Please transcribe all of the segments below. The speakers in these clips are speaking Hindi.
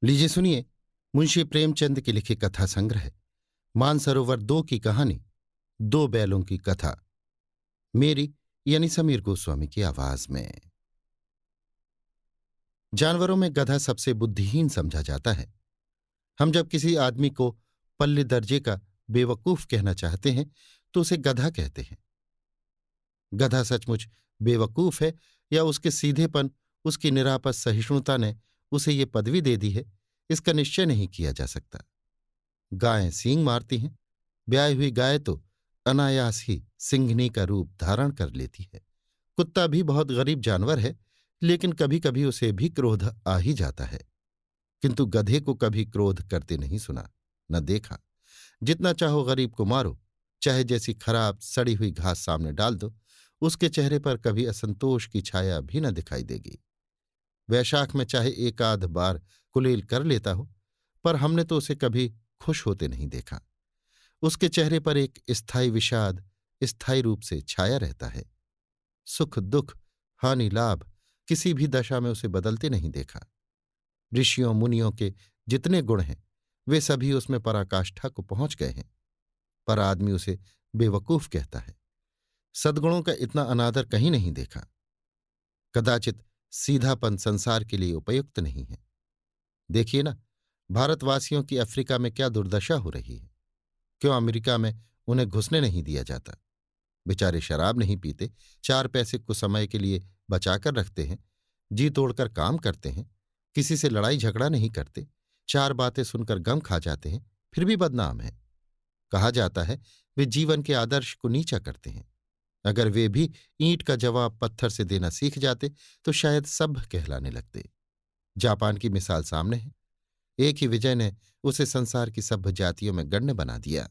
लीजिए सुनिए मुंशी प्रेमचंद की लिखी कथा संग्रह मानसरोवर 2 की कहानी 2 बैलों की कथा मेरी यानी समीर गोस्वामी की आवाज में। जानवरों में गधा सबसे बुद्धिहीन समझा जाता है। हम जब किसी आदमी को पल्ले दर्जे का बेवकूफ कहना चाहते हैं तो उसे गधा कहते हैं। गधा सचमुच बेवकूफ है या उसके सीधेपन, उसकी निरापद सहिष्णुता ने उसे ये पदवी दे दी है, इसका निश्चय नहीं किया जा सकता। गायें सींग मारती हैं, ब्याई हुई गाय तो अनायास ही सिंघनी का रूप धारण कर लेती है। कुत्ता भी बहुत गरीब जानवर है, लेकिन कभी कभी उसे भी क्रोध आ ही जाता है। किंतु गधे को कभी क्रोध करते नहीं सुना, न देखा। जितना चाहो गरीब को मारो, चाहे जैसी खराब सड़ी हुई घास सामने डाल दो, उसके चेहरे पर कभी असंतोष की छाया भी न दिखाई देगी। वैशाख में चाहे एक आध बार कुलेल कर लेता हो, पर हमने तो उसे कभी खुश होते नहीं देखा। उसके चेहरे पर एक स्थायी विषाद स्थायी रूप से छाया रहता है। सुख दुख, हानि लाभ, किसी भी दशा में उसे बदलते नहीं देखा। ऋषियों मुनियों के जितने गुण हैं वे सभी उसमें पराकाष्ठा को पहुंच गए हैं, पर आदमी उसे बेवकूफ कहता है। सद्गुणों का इतना अनादर कहीं नहीं देखा। कदाचित सीधापन संसार के लिए उपयुक्त नहीं है। देखिए ना, भारतवासियों की अफ्रीका में क्या दुर्दशा हो रही है। क्यों अमेरिका में उन्हें घुसने नहीं दिया जाता? बेचारे शराब नहीं पीते, 4 पैसे कुछ समय के लिए बचाकर रखते हैं, जी तोड़कर काम करते हैं, किसी से लड़ाई झगड़ा नहीं करते, 4 बातें सुनकर गम खा जाते हैं, फिर भी बदनाम है। कहा जाता है वे जीवन के आदर्श को नीचा करते हैं। अगर वे भी ईंट का जवाब पत्थर से देना सीख जाते तो शायद सभ्य कहलाने लगते। जापान की मिसाल सामने है। एक ही विजय ने उसे संसार की सभ्य जातियों में गण्य बना दिया।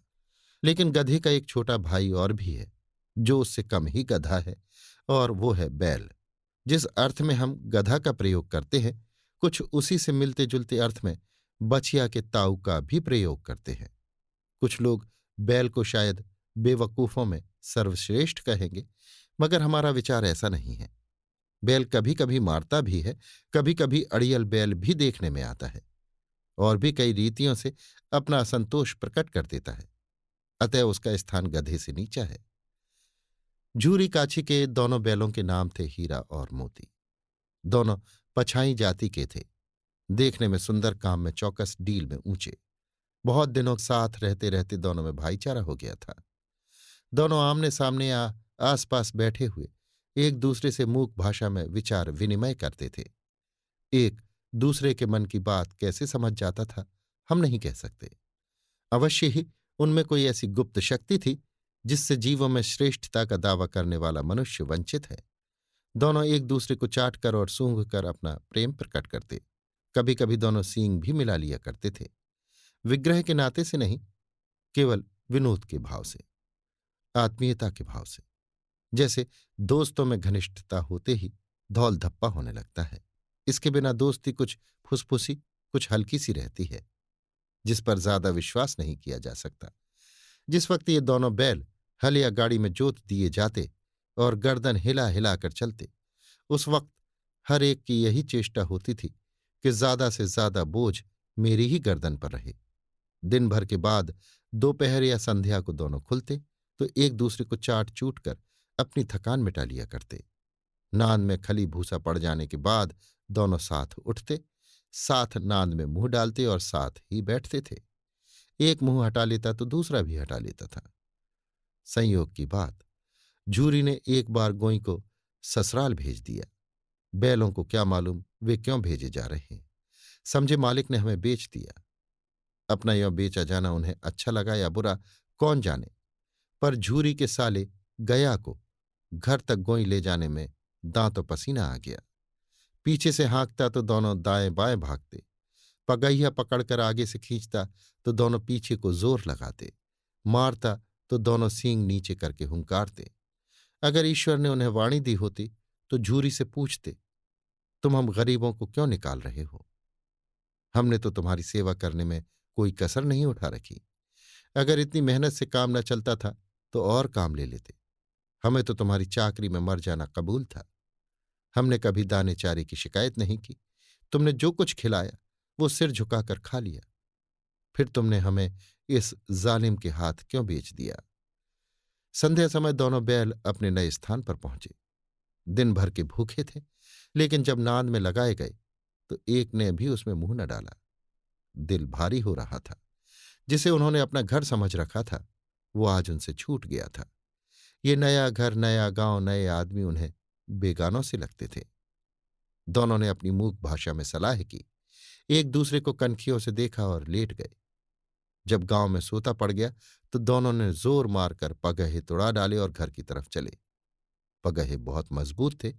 लेकिन गधे का एक छोटा भाई और भी है, जो उससे कम ही गधा है, और वो है बैल। जिस अर्थ में हम गधा का प्रयोग करते हैं, कुछ उसी से मिलते जुलते अर्थ में बछिया के ताऊ का भी प्रयोग करते हैं। कुछ लोग बैल को शायद बेवकूफों में सर्वश्रेष्ठ कहेंगे, मगर हमारा विचार ऐसा नहीं है। बैल कभी कभी मारता भी है, कभी कभी अड़ियल बैल भी देखने में आता है, और भी कई रीतियों से अपना असंतोष प्रकट कर देता है। अतः उसका स्थान गधे से नीचा है। झूरी काछी के दोनों बैलों के नाम थे हीरा और मोती। दोनों पछाई जाति के थे, देखने में सुंदर, काम में चौकस, डील में ऊंचे। बहुत दिनों साथ रहते रहते दोनों में भाईचारा हो गया था। दोनों आमने सामने आसपास बैठे हुए एक दूसरे से मूक भाषा में विचार विनिमय करते थे। एक दूसरे के मन की बात कैसे समझ जाता था, हम नहीं कह सकते। अवश्य ही उनमें कोई ऐसी गुप्त शक्ति थी जिससे जीवों में श्रेष्ठता का दावा करने वाला मनुष्य वंचित है। दोनों एक दूसरे को चाट कर और सूंघ कर अपना प्रेम प्रकट करते। कभी कभी दोनों सींग भी मिला लिया करते थे, विग्रह के नाते से नहीं, केवल विनोद के भाव से, आत्मीयता के भाव से। जैसे दोस्तों में घनिष्ठता होते ही धौल धप्पा होने लगता है। इसके बिना दोस्ती कुछ फुसफुसी, कुछ हल्की सी रहती है, जिस पर ज्यादा विश्वास नहीं किया जा सकता। जिस वक्त ये दोनों बैल हल या गाड़ी में जोत दिए जाते और गर्दन हिला हिलाकर चलते, उस वक्त हर एक की यही चेष्टा होती थी कि ज्यादा से ज्यादा बोझ मेरी ही गर्दन पर रहे। दिन भर के बाद दोपहर या संध्या को दोनों खुलते तो एक दूसरे को चाट चूट कर अपनी थकान मिटा लिया करते। नांद में खली भूसा पड़ जाने के बाद दोनों साथ उठते, साथ नांद में मुंह डालते और साथ ही बैठते थे। एक मुंह हटा लेता तो दूसरा भी हटा लेता था। संयोग की बात, झूरी ने एक बार गोई को ससुराल भेज दिया। बैलों को क्या मालूम वे क्यों भेजे जा रहे हैं। समझे मालिक ने हमें बेच दिया। अपना यों बेचा जाना उन्हें अच्छा लगा या बुरा, कौन जाने, पर झूरी के साले गया को घर तक गोई ले जाने में दांतों पसीना आ गया। पीछे से हाँकता तो दोनों दाएं बाएं भागते, पगहिया पकड़कर आगे से खींचता तो दोनों पीछे को जोर लगाते, मारता तो दोनों सींग नीचे करके हुंकारते। अगर ईश्वर ने उन्हें वाणी दी होती तो झूरी से पूछते, तुम हम गरीबों को क्यों निकाल रहे हो? हमने तो तुम्हारी सेवा करने में कोई कसर नहीं उठा रखी। अगर इतनी मेहनत से काम न चलता था तो और काम ले लेते। हमें तो तुम्हारी चाकरी में मर जाना कबूल था। हमने कभी दाने चारे की शिकायत नहीं की। तुमने जो कुछ खिलाया वो सिर झुकाकर खा लिया। फिर तुमने हमें इस जालिम के हाथ क्यों बेच दिया? संध्या समय दोनों बैल अपने नए स्थान पर पहुंचे। दिन भर के भूखे थे, लेकिन जब नांद में लगाए गए तो एक ने भी उसमें मुंह न डाला। दिल भारी हो रहा था। जिसे उन्होंने अपना घर समझ रखा था वो आज उनसे छूट गया था। ये नया घर, नया गांव, नए आदमी उन्हें बेगानों से लगते थे। दोनों ने अपनी मूक भाषा में सलाह की, एक दूसरे को कनखियों से देखा और लेट गए। जब गांव में सोता पड़ गया तो दोनों ने जोर मारकर पगहे तुड़ा डाले और घर की तरफ चले। पगहे बहुत मजबूत थे,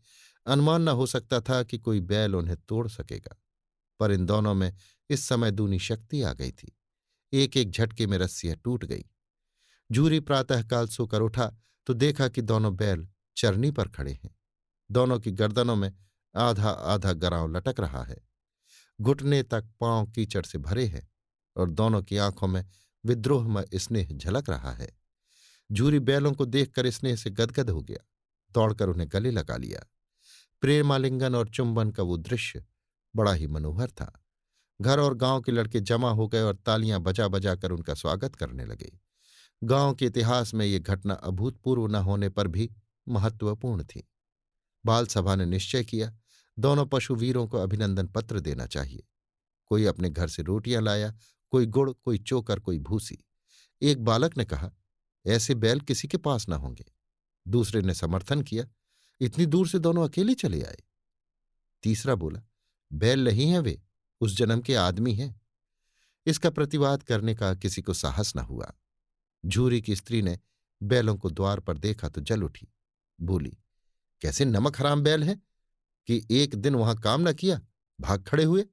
अनुमान न हो सकता था कि कोई बैल उन्हें तोड़ सकेगा। पर इन दोनों में इस समय दूनी शक्ति आ गई थी। एक एक झटके में रस्सियां टूट गई। झूरी प्रातःकाल सोकर उठा तो देखा कि दोनों बैल चरनी पर खड़े हैं। दोनों की गर्दनों में आधा आधा गरांव लटक रहा है। घुटने तक पांव कीचड़ से भरे हैं और दोनों की आंखों में विद्रोहमय स्नेह झलक रहा है। झूरी बैलों को देखकर स्नेह से गदगद हो गया, दौड़कर उन्हें गले लगा लिया। प्रेमालिंगन और चुंबन का वो दृश्य बड़ा ही मनोहर था। घर और गांव के लड़के जमा हो गए और तालियां बजा बजा कर उनका स्वागत करने लगे। गांव के इतिहास में ये घटना अभूतपूर्व न होने पर भी महत्वपूर्ण थी। बाल सभा ने निश्चय किया, दोनों पशु वीरों को अभिनंदन पत्र देना चाहिए। कोई अपने घर से रोटियां लाया, कोई गुड़, कोई चोकर, कोई भूसी। एक बालक ने कहा, ऐसे बैल किसी के पास न होंगे। दूसरे ने समर्थन किया, इतनी दूर से दोनों अकेले चले आए। तीसरा बोला, बैल नहीं है वे, उस जन्म के आदमी हैं। इसका प्रतिवाद करने का किसी को साहस न हुआ। झूरी की स्त्री ने बैलों को द्वार पर देखा तो जल उठी। बोली, कैसे नमक हराम बैल हैं कि एक दिन वहां काम न किया, भाग खड़े हुए।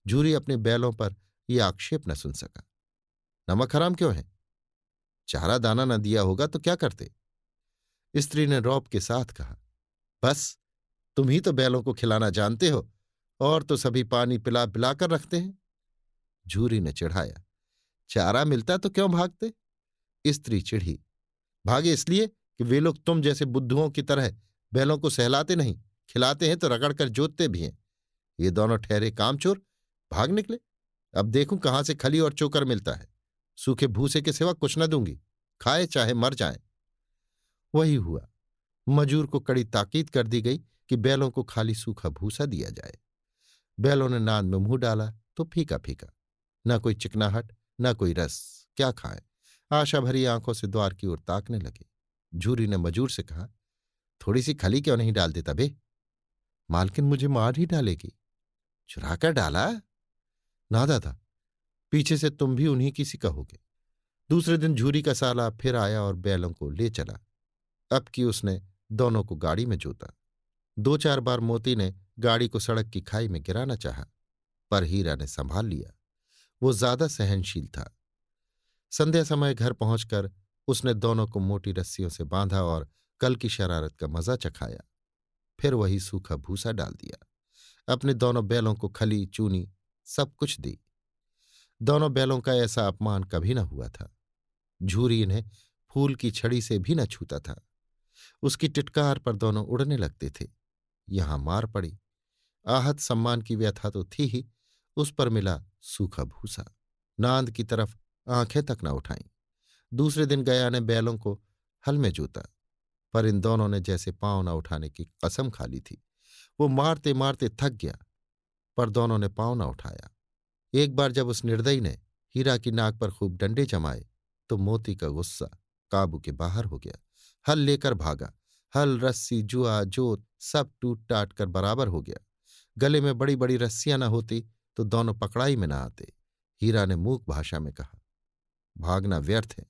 झूरी अपने बैलों पर यह आक्षेप न सुन सका। नमक हराम क्यों है? चारा दाना न दिया होगा तो क्या करते? स्त्री ने रौब के साथ कहा, बस तुम ही तो बैलों को खिलाना जानते हो, और तो सभी पानी पिला पिलाकर रखते हैं। झूरी ने चिढ़ाया, चारा मिलता तो क्यों भागते? स्त्री चिढ़ी, भागे इसलिए कि वे लोग तुम जैसे बुद्धुओं की तरह बैलों को सहलाते नहीं, खिलाते हैं तो रगड़कर जोतते भी हैं। ये दोनों ठहरे कामचोर भाग निकले। अब देखूं कहां से खली और चोकर मिलता है। सूखे भूसे के सिवा कुछ न दूंगी, खाए चाहे मर जाएं। वही हुआ। मजूर को कड़ी ताकीद कर दी गई कि बैलों को खाली सूखा भूसा दिया जाए। बैलों ने नाद में मुंह डाला तो फीका फीका, न कोई चिकनाहट न कोई रस। क्या खाएं? आशा भरी आंखों से द्वार की ओर ताकने लगे। झूरी ने मजूर से कहा, थोड़ी सी खली क्यों नहीं डाल देता बे? मालकिन मुझे मार ही डालेगी। चुराकर डाला? नादा था, पीछे से तुम भी उन्हीं की सी कहोगे। दूसरे दिन झूरी का साला फिर आया और बैलों को ले चला। अब की उसने दोनों को गाड़ी में जोता। 2-4 बार मोती ने गाड़ी को सड़क की खाई में गिराना चाहा, पर हीरा ने संभाल लिया। वो ज्यादा सहनशील था। संध्या समय घर पहुंचकर उसने दोनों को मोटी रस्सियों से बांधा और कल की शरारत का मजा चखाया। फिर वही सूखा भूसा डाल दिया। अपने दोनों बैलों को खली चूनी सब कुछ दी। दोनों बैलों का ऐसा अपमान कभी न हुआ था। झूरी इन्हें फूल की छड़ी से भी न छूता था। उसकी टिटकार पर दोनों उड़ने लगते थे। यहां मार पड़ी। आहत सम्मान की व्यथा तो थी ही, उस पर मिला सूखा भूसा। नांद की तरफ आंखें तक न उठाईं। दूसरे दिन गया ने बैलों को हल में जोता, पर इन दोनों ने जैसे पांव न उठाने की कसम खा ली थी। वो मारते मारते थक गया, पर दोनों ने पांव न उठाया। एक बार जब उस निर्दयी ने हीरा की नाक पर खूब डंडे जमाए तो मोती का गुस्सा काबू के बाहर हो गया। हल लेकर भागा। हल, रस्सी, जुआ, जोत सब टूट टाट कर बराबर हो गया। गले में बड़ी बड़ी रस्सियां न होती तो दोनों पकड़ाई में न आते। हीरा ने मूक भाषा में कहा, भागना व्यर्थ है।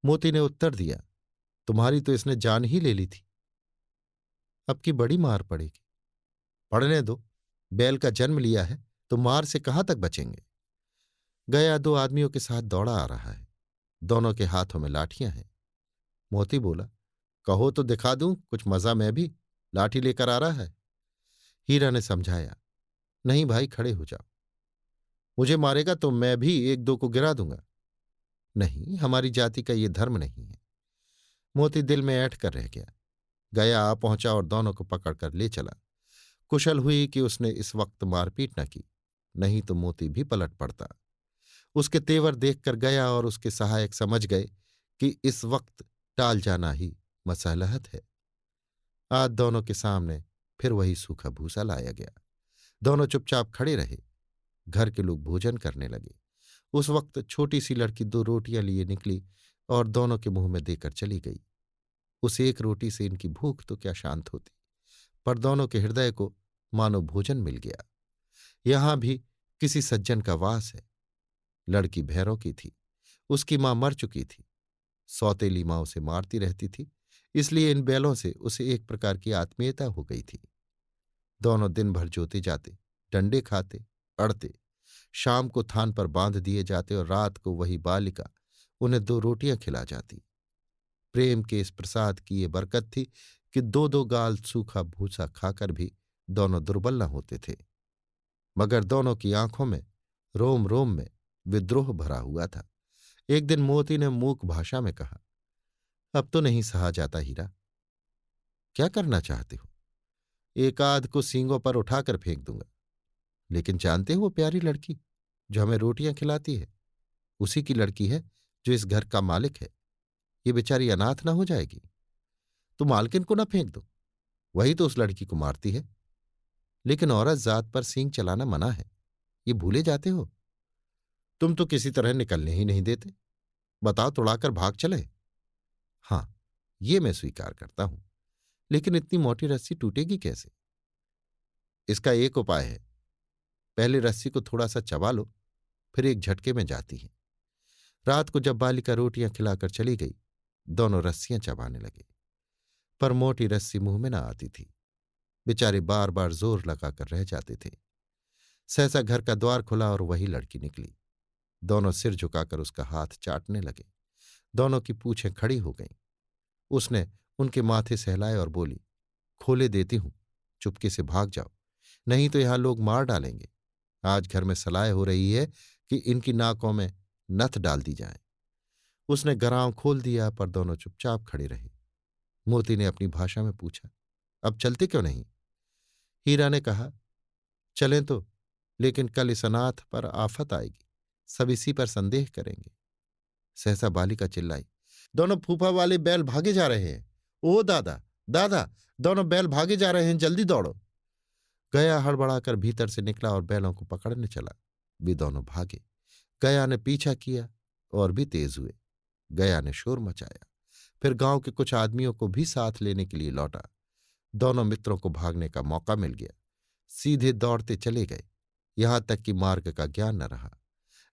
मोती ने उत्तर दिया, तुम्हारी तो इसने जान ही ले ली थी, अब की बड़ी मार पड़ेगी। पड़ने दो, बैल का जन्म लिया है तो मार से कहां तक बचेंगे। गया 2 आदमियों के साथ दौड़ा आ रहा है। दोनों के हाथों में लाठियां हैं। मोती बोला, कहो तो दिखा दूं कुछ मजा, मैं भी लाठी लेकर आ रहा है। हीरा ने समझाया, नहीं भाई, खड़े हो जाओ। मुझे मारेगा तो मैं भी 1-2 को गिरा दूंगा। नहीं, हमारी जाति का ये धर्म नहीं है। मोती दिल में ऐंठ कर रह गया। गया आ पहुंचा और दोनों को पकड़कर ले चला। कुशल हुई कि उसने इस वक्त मारपीट न की। नहीं तो मोती भी पलट पड़ता। उसके तेवर देखकर गया और उसके सहायक समझ गए कि इस वक्त टाल जाना ही मसलहत है। आज दोनों के सामने फिर वही सूखा भूसा लाया गया। दोनों चुपचाप खड़े रहे। घर के लोग भोजन करने लगे। उस वक्त छोटी सी लड़की 2 रोटियां लिए निकली और दोनों के मुंह में देकर चली गई। उस एक रोटी से इनकी भूख तो क्या शांत होती, पर दोनों के हृदय को मानो भोजन मिल गया। यहां भी किसी सज्जन का वास है। लड़की भैरों की थी। उसकी मां मर चुकी थी। सौतेली मां उसे मारती रहती थी, इसलिए इन बैलों से उसे एक प्रकार की आत्मीयता हो गई थी। दोनों दिन भर जोते जाते, डंडे खाते, अड़ते, शाम को थान पर बांध दिए जाते और रात को वही बालिका उन्हें 2 रोटियां खिला जाती। प्रेम के इस प्रसाद की ये बरकत थी कि 2 गाल सूखा भूसा खाकर भी दोनों दुर्बल न होते थे। मगर दोनों की आंखों में, रोम रोम में विद्रोह भरा हुआ था। एक दिन मोती ने मूक भाषा में कहा, अब तो नहीं सहा जाता हीरा। क्या करना चाहते हो? एक आध को सींगों पर उठाकर फेंक दूंगा। लेकिन जानते हो वो प्यारी लड़की जो हमें रोटियां खिलाती है, उसी की लड़की है जो इस घर का मालिक है। ये बेचारी अनाथ ना हो जाएगी? तो मालकिन को ना फेंक दो, वही तो उस लड़की को मारती है। लेकिन औरत जात पर सींग चलाना मना है, ये भूले जाते हो? तुम तो किसी तरह निकलने ही नहीं देते। बताओ, तुड़ाकर भाग चले? हाँ, ये मैं स्वीकार करता हूं, लेकिन इतनी मोटी रस्सी टूटेगी कैसे? इसका एक उपाय है। पहले रस्सी को थोड़ा सा चबा लो, फिर एक झटके में जाती है। रात को जब बालिका रोटियां खिलाकर चली गई, दोनों रस्सियां चबाने लगे, पर मोटी रस्सी मुंह में न आती थी। बेचारे बार बार जोर लगाकर रह जाते थे। सहसा घर का द्वार खुला और वही लड़की निकली। दोनों सिर झुकाकर उसका हाथ चाटने लगे। दोनों की पूंछें खड़ी हो गईं। उसने उनके माथे सहलाए और बोली, खोले देती हूं, चुपके से भाग जाओ, नहीं तो यहां लोग मार डालेंगे। आज घर में सलाह हो रही है कि इनकी नाकों में नथ डाल दी जाए। उसने गराव खोल दिया, पर दोनों चुपचाप खड़े रहे। मोती ने अपनी भाषा में पूछा, अब चलते क्यों नहीं? हीरा ने कहा, चलें तो, लेकिन कल इस अनाथ पर आफत आएगी, सब इसी पर संदेह करेंगे। सहसा बालिका चिल्लाई, दोनों फूफा वाले बैल भागे जा रहे हैं। ओ दादा, दादा, दोनों बैल भागे जा रहे हैं, जल्दी दौड़ो। गया हड़बड़ाकर भीतर से निकला और बैलों को पकड़ने चला। वे दोनों भागे। गया ने पीछा किया और भी तेज हुए। गया ने शोर मचाया, फिर गांव के कुछ आदमियों को भी साथ लेने के लिए लौटा। दोनों मित्रों को भागने का मौका मिल गया। सीधे दौड़ते चले गए, यहां तक कि मार्ग का ज्ञान न रहा।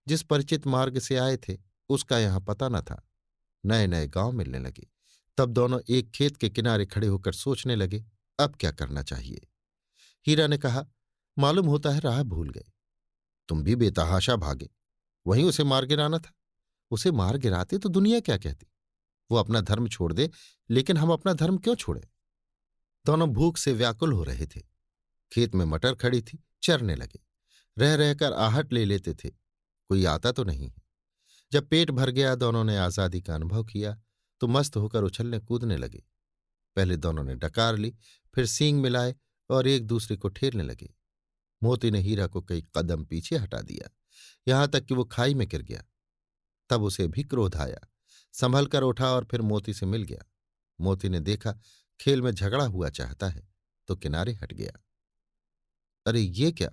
जिस परिचित मार्ग से आए थे उसका यहां पता न था। नए नए गांव मिलने लगे। तब दोनों एक खेत के किनारे खड़े होकर सोचने लगे, अब क्या करना चाहिए। हीरा ने कहा, मालूम होता है राह भूल गए। तुम भी बेतहाशा भागे, वहीं उसे मार गिराना था। उसे मार गिराते तो दुनिया क्या कहती? वो अपना धर्म छोड़ दे, लेकिन हम अपना धर्म क्यों छोड़े? दोनों भूख से व्याकुल हो रहे थे। खेत में मटर खड़ी थी, चरने लगे। रह रहकर आहट ले लेते थे, कोई आता तो नहीं है। जब पेट भर गया, दोनों ने आजादी का अनुभव किया तो मस्त होकर उछलने कूदने लगे। पहले दोनों ने डकार ली, फिर सींग मिलाए और एक दूसरे को ठेलने लगे। मोती ने हीरा को कई कदम पीछे हटा दिया, यहां तक कि वो खाई में गिर गया। तब उसे भी क्रोध आया, संभल कर उठा और फिर मोती से मिल गया। मोती ने देखा खेल में झगड़ा हुआ चाहता है, तो किनारे हट गया। अरे ये क्या,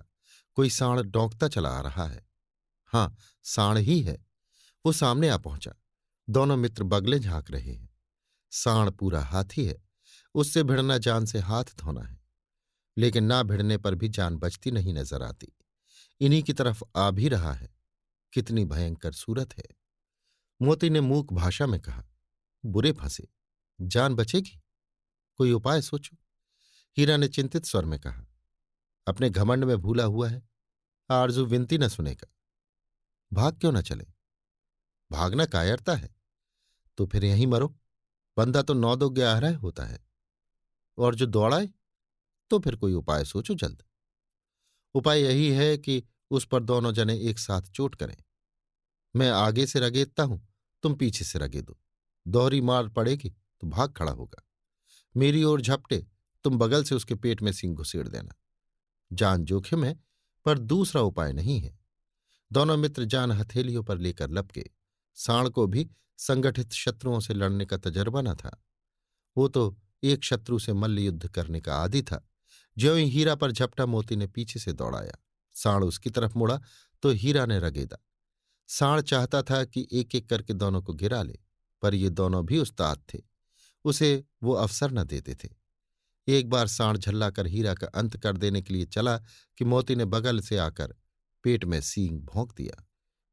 कोई सांड डौंकता चला आ रहा है। हाँ, सांड ही है। वो सामने आ पहुंचा। दोनों मित्र बगले झांक रहे हैं। सांड पूरा हाथी है, उससे भिड़ना जान से हाथ धोना है। लेकिन ना भिड़ने पर भी जान बचती नहीं नजर आती। इन्हीं की तरफ आ भी रहा है। कितनी भयंकर सूरत है। मोती ने मूक भाषा में कहा, बुरे फंसे, जान बचेगी? कोई उपाय सोचो। हीरा ने चिंतित स्वर में कहा, अपने घमंड में भूला हुआ है, आरजू विनती न सुनेगा। भाग क्यों न चले? भागना कायरता है, तो फिर यहीं मरो। बंदा तो 9 2 11 होता है। और जो दौड़ाए, तो फिर कोई उपाय सोचो जल्द। उपाय यही है कि उस पर दोनों जने एक साथ चोट करें। मैं आगे से रगेदता हूं, तुम पीछे से रगेदो। दोहरी मार पड़ेगी तो भाग खड़ा होगा। मेरी ओर झपटे, तुम बगल से उसके पेट में सींग घुसेड़ देना। जान जोखिम है, पर दूसरा उपाय नहीं है। दोनों मित्र जान हथेलियों पर लेकर लपके। साण को भी संगठित शत्रुओं से लड़ने का तजर्बा न था। वो तो एक शत्रु से मल्ल युद्ध करने का आदी था। ज्यों ही हीरा पर झपटा, मोती ने पीछे से दौड़ाया। साण उसकी तरफ मुड़ा तो हीरा ने रगेदा। साण चाहता था कि एक एक करके दोनों को गिरा ले, पर ये दोनों भी उस्ताद थे, उसे वो अवसर न देते थे। एक बार साण झल्लाकर हीरा का अंत कर देने के लिए चला कि मोती ने बगल से आकर पेट में सींग भोंक दिया।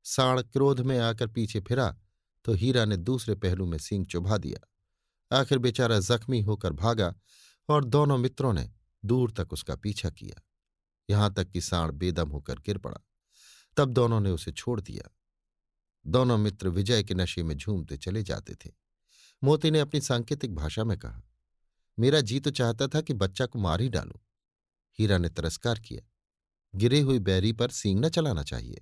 साण क्रोध में आकर पीछे फिरा तो हीरा ने दूसरे पहलू में सींग चुभा दिया। आखिर बेचारा जख्मी होकर भागा और दोनों मित्रों ने दूर तक उसका पीछा किया, यहां तक कि साण बेदम होकर गिर पड़ा। तब दोनों ने उसे छोड़ दिया। दोनों मित्र विजय के नशे में झूमते चले जाते थे। मोती ने अपनी सांकेतिक भाषा में कहा, मेरा जी तो चाहता था कि बच्चा को मार ही डालूं। हीरा ने तिरस्कार किया, गिरे हुए बैरी पर सींग न चलाना चाहिए।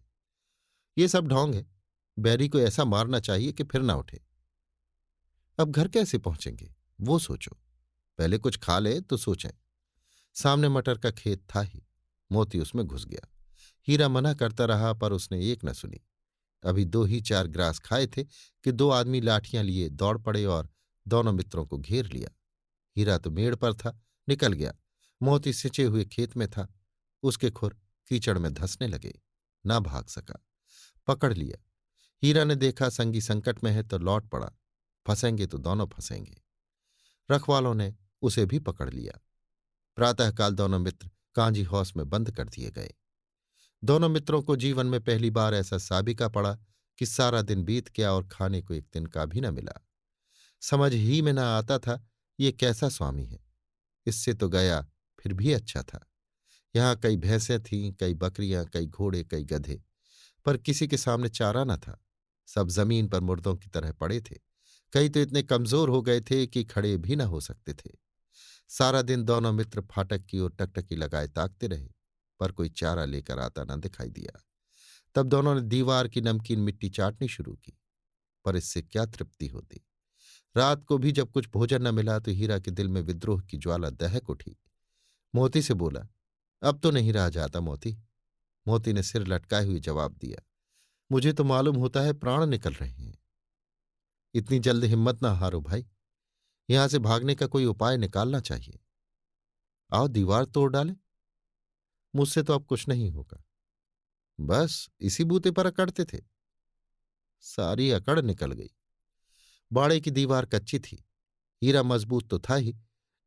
ये सब ढोंग है, बैरी को ऐसा मारना चाहिए कि फिर ना उठे। अब घर कैसे पहुंचेंगे वो सोचो, पहले कुछ खा ले तो सोचें। सामने मटर का खेत था ही, मोती उसमें घुस गया। हीरा मना करता रहा पर उसने एक न सुनी। अभी 2 ही 4 ग्रास खाए थे कि 2 आदमी लाठियां लिए दौड़ पड़े और दोनों मित्रों को घेर लिया। हीरा तो मेड़ पर था, निकल गया। मोती सिंचे हुए खेत में था, उसके खुर कीचड़ में धंसने लगे, ना भाग सका। पकड़ लिया। हीरा ने देखा संगी संकट में है तो लौट पड़ा, फंसेंगे तो दोनों फंसेंगे। रखवालों ने उसे भी पकड़ लिया। प्रातःकाल दोनों मित्र कांजी हौस में बंद कर दिए गए। दोनों मित्रों को जीवन में पहली बार ऐसा साबिका पड़ा कि सारा दिन बीत गया और खाने को एक दिन का भी न मिला। समझ ही में न आता था ये कैसा स्वामी है। इससे तो गया फिर भी अच्छा था। यहाँ कई भैंसें थीं, कई बकरियां, कई घोड़े, कई गधे, पर किसी के सामने चारा न था। सब जमीन पर मुर्दों की तरह पड़े थे। कई तो इतने कमजोर हो गए थे कि खड़े भी न हो सकते थे। सारा दिन दोनों मित्र फाटक की ओर टकटकी लगाए ताकते रहे, पर कोई चारा लेकर आता न दिखाई दिया। तब दोनों ने दीवार की नमकीन मिट्टी चाटनी शुरू की, पर इससे क्या तृप्ति होती। रात को भी जब कुछ भोजन न मिला तो हीरा के दिल में विद्रोह की ज्वाला दहक उठी। मोती से बोला, अब तो नहीं रहा जाता मोती। मोती ने सिर लटकाए हुए जवाब दिया, मुझे तो मालूम होता है प्राण निकल रहे हैं। इतनी जल्द हिम्मत ना हारो भाई, यहां से भागने का कोई उपाय निकालना चाहिए। आओ दीवार तोड़ डाले। मुझसे तो अब कुछ नहीं होगा। बस इसी बूते पर अकड़ते थे। सारी अकड़ निकल गई। बाड़े की दीवार कच्ची थी, हीरा मजबूत तो था ही।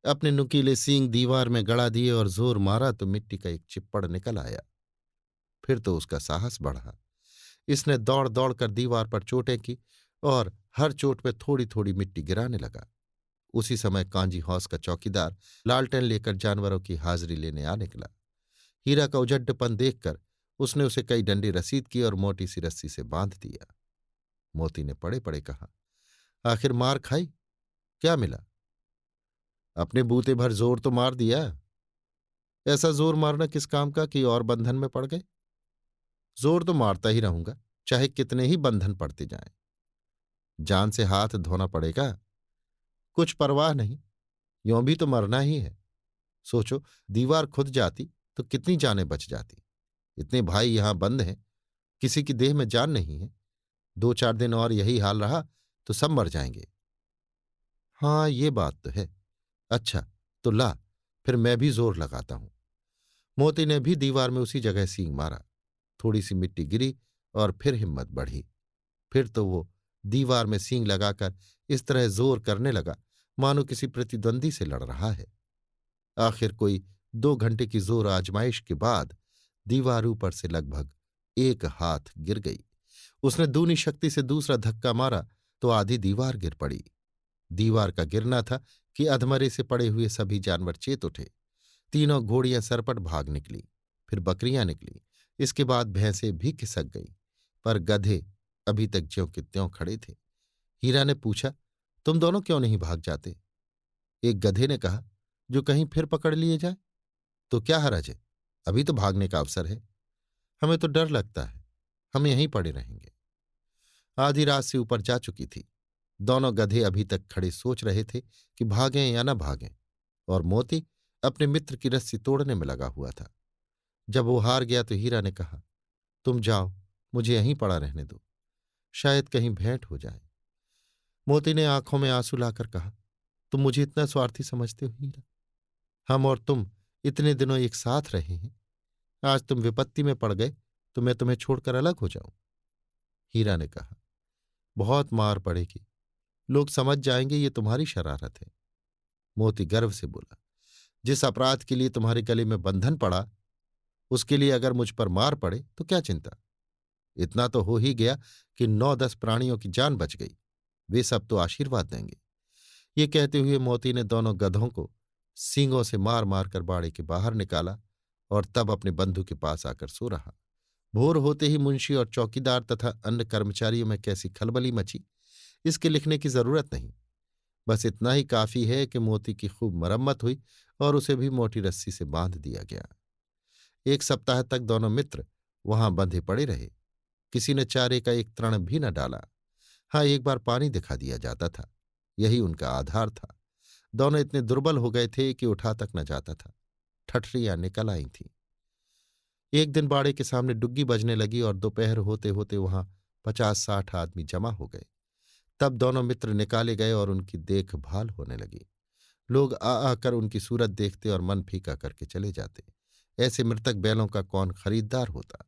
अपने नुकीले सींग दीवार में गड़ा दिए और जोर मारा तो मिट्टी का एक चिप्पड़ निकल आया। फिर तो उसका साहस बढ़ा। इसने दौड़ दौड़ कर दीवार पर चोटें की और हर चोट में थोड़ी थोड़ी मिट्टी गिराने लगा। उसी समय कांजी हौस का चौकीदार लालटेन लेकर जानवरों की हाजिरी लेने आ निकला। हीरा का उजड्डपन देखकर उसने उसे कई डंडी रसीद की और मोटी सी रस्सी से बांध दिया। मोती ने पड़े पड़े कहा, आखिर मार खाई, क्या मिला? अपने बूते भर जोर तो मार दिया। ऐसा जोर मारना किस काम का कि और बंधन में पड़ गए? जोर तो मारता ही रहूंगा, चाहे कितने ही बंधन पड़ते जाएं। जान से हाथ धोना पड़ेगा। कुछ परवाह नहीं, यों भी तो मरना ही है। सोचो, दीवार खुद जाती तो कितनी जानें बच जाती। इतने भाई यहां बंद हैं, किसी की देह में जान नहीं है। 2-4 दिन और यही हाल रहा तो सब मर जाएंगे। हाँ, ये बात तो है। अच्छा, तो ला, फिर मैं भी जोर लगाता हूं। मोती ने भी दीवार में उसी जगह सींग मारा। थोड़ी सी मिट्टी गिरी और फिर हिम्मत बढ़ी। फिर तो वो दीवार में सींग लगाकर इस तरह जोर करने लगा मानो किसी प्रतिद्वंदी से लड़ रहा है। आखिर कोई 2 घंटे की जोर आजमाइश के बाद दीवार ऊपर से लगभग 1 हाथ गिर गई। उसने दूनी शक्ति से दूसरा धक्का मारा तो आधी दीवार गिर पड़ी। दीवार का गिरना था कि अधमरे से पड़े हुए सभी जानवर चेत उठे। तीनों घोड़ियां सरपट भाग निकली, फिर बकरियां निकली, इसके बाद भैंसें भी खिसक गईं, पर गधे अभी तक ज्यों के त्यों खड़े थे। हीरा ने पूछा, तुम दोनों क्यों नहीं भाग जाते? एक गधे ने कहा, जो कहीं फिर पकड़ लिए जाए तो क्या हरज है, अभी तो भागने का अवसर है। हमें तो डर लगता है, हम यहीं पड़े रहेंगे। आधी रात से ऊपर जा चुकी थी। दोनों गधे अभी तक खड़े सोच रहे थे कि भागें या न भागें, और मोती अपने मित्र की रस्सी तोड़ने में लगा हुआ था। जब वो हार गया तो हीरा ने कहा, तुम जाओ, मुझे यहीं पड़ा रहने दो, शायद कहीं भेंट हो जाए। मोती ने आंखों में आंसू लाकर कहा, तुम मुझे इतना स्वार्थी समझते हो हीरा? हम और तुम इतने दिनों एक साथ रहे हैं, आज तुम विपत्ति में पड़ गए तो मैं तुम्हें छोड़कर अलग हो जाऊं? हीरा ने कहा, बहुत मार पड़ेगी, लोग समझ जाएंगे ये तुम्हारी शरारत है। मोती गर्व से बोला, जिस अपराध के लिए तुम्हारे गले में बंधन पड़ा, उसके लिए अगर मुझ पर मार पड़े तो क्या चिंता? इतना तो हो ही गया कि 9-10 प्राणियों की जान बच गई, वे सब तो आशीर्वाद देंगे। ये कहते हुए मोती ने दोनों गधों को सींगों से मार मार कर बाड़े के बाहर निकाला और तब अपने बंधु के पास आकर सो रहा। भोर होते ही मुंशी और चौकीदार तथा अन्य कर्मचारियों में कैसी खलबली मची, इसके लिखने की जरूरत नहीं। बस इतना ही काफी है कि मोती की खूब मरम्मत हुई और उसे भी मोटी रस्सी से बांध दिया गया। एक सप्ताह तक दोनों मित्र वहां बंधे पड़े रहे। किसी ने चारे का एक तृण भी न डाला। हाँ, एक बार पानी दिखा दिया जाता था, यही उनका आधार था। दोनों इतने दुर्बल हो गए थे कि उठा तक न जाता था। ठठरियां निकल आई थीं। एक दिन बाड़े के सामने डुग्गी बजने लगी और दोपहर होते होते वहां 50-60 आदमी जमा हो गए। तब दोनों मित्र निकाले गए और उनकी देखभाल होने लगी। लोग आ आकर उनकी सूरत देखते और मन फीका करके चले जाते। ऐसे मृतक बैलों का कौन खरीददार होता?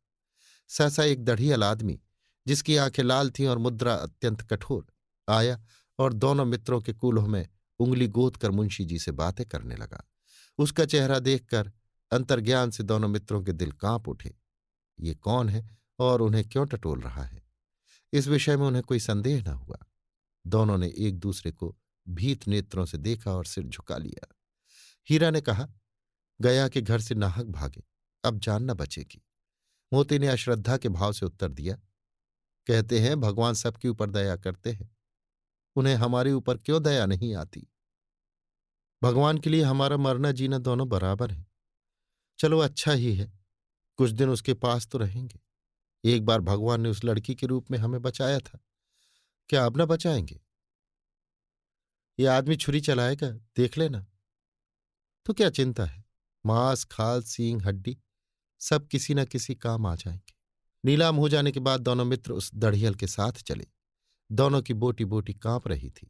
सहसा एक दढ़ियल आदमी, जिसकी आंखें लाल थीं और मुद्रा अत्यंत कठोर, आया और दोनों मित्रों के कूल्हों में उंगली गोद कर मुंशी जी से बातें करने लगा। उसका चेहरा देखकर अंतर्ज्ञान से दोनों मित्रों के दिल कांप उठे। ये कौन है और उन्हें क्यों टटोल रहा है, इस विषय में उन्हें कोई संदेह न हुआ। दोनों ने एक दूसरे को भीत नेत्रों से देखा और सिर झुका लिया। हीरा ने कहा, गया के घर से नाहक भागे, अब जान न बचेगी। मोती ने अश्रद्धा के भाव से उत्तर दिया, कहते हैं भगवान सबके ऊपर दया करते हैं, उन्हें हमारे ऊपर क्यों दया नहीं आती? भगवान के लिए हमारा मरना जीना दोनों बराबर है। चलो अच्छा ही है, कुछ दिन उसके पास तो रहेंगे। एक बार भगवान ने उस लड़की के रूप में हमें बचाया था, क्या अब न बचाएंगे? ये आदमी छुरी चलाएगा, देख लेना। तो क्या चिंता है, मांस खाल सींग हड्डी सब किसी न किसी काम आ जाएंगे। नीलाम हो जाने के बाद दोनों मित्र उस दढ़ियल के साथ चले। दोनों की बोटी बोटी कांप रही थी।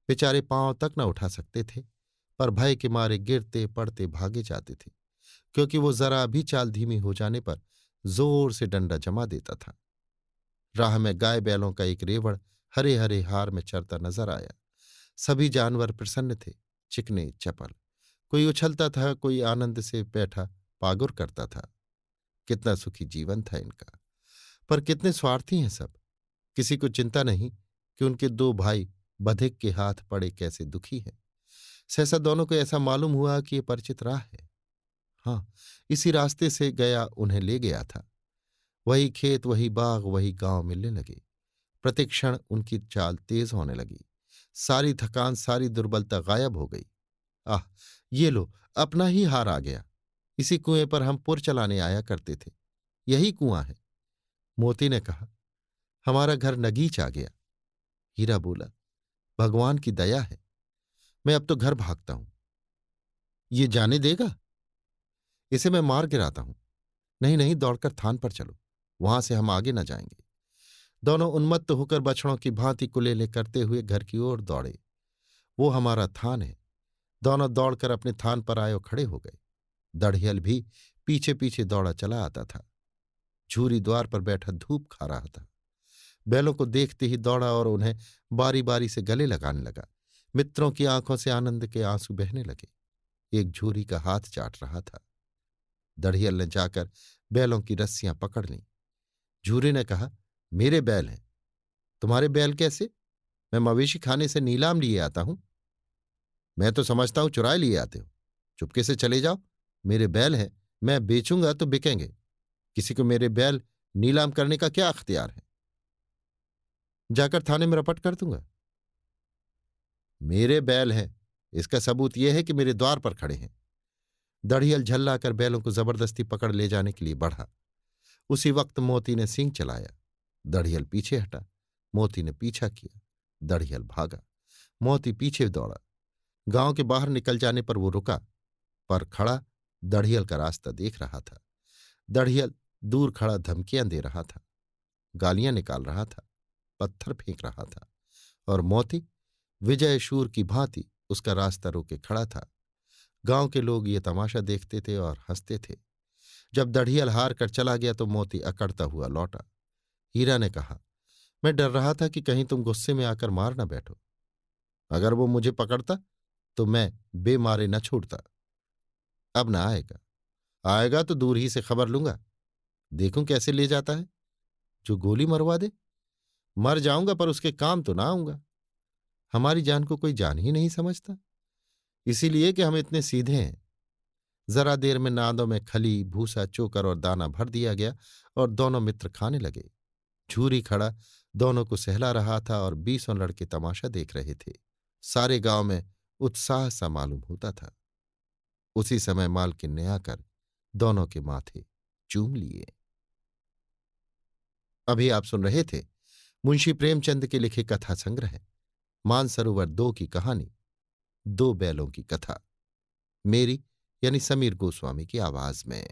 बेचारे पांव तक न उठा सकते थे, पर भय के मारे गिरते पड़ते भागे जाते थे, क्योंकि वो जरा भी चाल धीमी हो जाने पर जोर से डंडा जमा देता था। राह में गाय बैलों का एक रेवड़ हरे हरे हार में चरता नजर आया। सभी जानवर प्रसन्न थे, चिकने चपल। कोई उछलता था, कोई आनंद से बैठा पागुर करता था। कितना सुखी जीवन था इनका, पर कितने स्वार्थी हैं सब। किसी को चिंता नहीं कि उनके दो भाई बधिक के हाथ पड़े कैसे दुखी हैं। सहसा दोनों को ऐसा मालूम हुआ कि ये परिचित राह है। हाँ, इसी रास्ते से गया उन्हें ले गया था। वही खेत, वही बाग, वही गांव मिलने लगे। प्रतिक्षण उनकी चाल तेज होने लगी। सारी थकान, सारी दुर्बलता गायब हो गई। आह, ये लो, अपना ही हार आ गया। इसी कुएं पर हम पुर चलाने आया करते थे, यही कुआं है। मोती ने कहा, हमारा घर नगीच आ गया। हीरा बोला, भगवान की दया है, मैं अब तो घर भागता हूं। ये जाने देगा? इसे मैं मार गिराता हूं। नहीं नहीं, दौड़कर थान पर चलो, वहां से हम आगे न जाएंगे। दोनों उन्मत्त होकर बछड़ों की भांति कुलेले करते हुए घर की ओर दौड़े। वो हमारा थान है। दोनों दौड़कर अपने थान पर आए और खड़े हो गए। दढ़ियल भी पीछे पीछे दौड़ा चला आता था। झूरी द्वार पर बैठा धूप खा रहा था। बैलों को देखते ही दौड़ा और उन्हें बारी बारी से गले लगाने लगा। मित्रों की आंखों से आनंद के आंसू बहने लगे। एक झूरी का हाथ चाट रहा था। दढ़ियल ने जाकर बैलों की रस्सियां पकड़ लीं। झूरी ने कहा, मेरे बैल हैं। तुम्हारे बैल कैसे? मैं मवेशी खाने से नीलाम लिए आता हूं। मैं तो समझता हूं चुराए लिए आते हो। चुपके से चले जाओ, मेरे बैल हैं, मैं बेचूंगा तो बिकेंगे। किसी को मेरे बैल नीलाम करने का क्या अख्तियार है? जाकर थाने में रपट कर दूंगा। मेरे बैल हैं, इसका सबूत यह है कि मेरे द्वार पर खड़े हैं। दढ़ियल झल्लाकर बैलों को जबरदस्ती पकड़ ले जाने के लिए बढ़ा। उसी वक्त मोती ने सींग चलाया। दढ़ियल पीछे हटा। मोती ने पीछा किया। दढ़ियल भागा। मोती पीछे दौड़ा। गांव के बाहर निकल जाने पर वो रुका, पर खड़ा दढ़ियल का रास्ता देख रहा था। दढ़ियल दूर खड़ा धमकियां दे रहा था, गालियां निकाल रहा था, पत्थर फेंक रहा था, और मोती विजय शूर की भांति उसका रास्ता रोके खड़ा था। गांव के लोग ये तमाशा देखते थे और हंसते थे। जब दढ़ियल हार कर चला गया तो मोती अकड़ता हुआ लौटा। हीरा ने कहा, मैं डर रहा था कि कहीं तुम गुस्से में आकर मार न बैठो। अगर वो मुझे पकड़ता तो मैं बेमारे न छोड़ता। अब ना आएगा, आएगा तो दूर ही से खबर लूंगा, देखूं कैसे ले जाता है, जो गोली मरवा दे। मर जाऊंगा पर उसके काम तो ना आऊंगा। हमारी जान को कोई जान ही नहीं समझता, इसीलिए कि हम इतने सीधे हैं। जरा देर में नादों में खली, भूसा, चोकर और दाना भर दिया गया और दोनों मित्र खाने लगे। झूरी खड़ा दोनों को सहला रहा था और 20 लड़के तमाशा देख रहे थे। सारे गांव में उत्साह सा मालूम होता था। उसी समय मालकिन ने आकर दोनों के माथे चूम लिए। अभी आप सुन रहे थे मुंशी प्रेमचंद के लिखे कथा संग्रह मानसरोवर 2 की कहानी 2 बैलों की कथा, मेरी यानी समीर गोस्वामी की आवाज में।